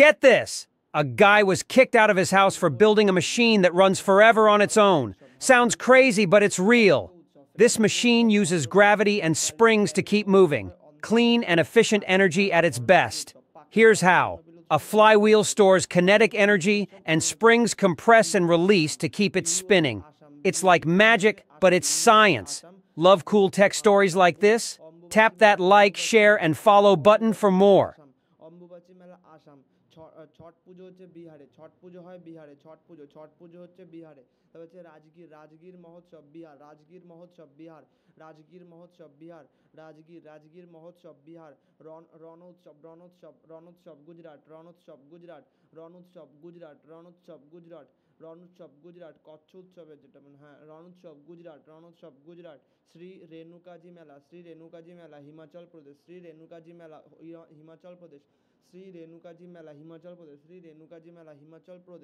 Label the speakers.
Speaker 1: Get this! A guy was kicked out of his house for building a machine that runs forever on its own. Sounds crazy, but it's real. This machine uses gravity and springs to keep moving. Clean and efficient energy at its best. Here's how. A flywheel stores kinetic energy, and springs compress and release to keep it spinning. It's like magic, but it's science. Love cool tech stories like this? Tap that like, share, and follow button for more.
Speaker 2: Ambubachi মেলা আসাম। ছট পুজো হচ্ছে বিহারে, ছট পুজো হয় বিহারে, ছট পুজো হচ্ছে বিহারে। তারপর হচ্ছে রাজগীর মহোৎসব বিহার, রাজগীর মহোৎসব বিহার, রাজগীর মহোৎসব বিহার। রণোৎসব গুজরাট, কচ্ছ উৎসবের যেটা রণোৎসব গুজরাট। শ্রী রেণুকাজি মেলা হিমাচল প্রদেশ, শ্রী রেণুকাজি মেলা হিমাচল প্রদেশ।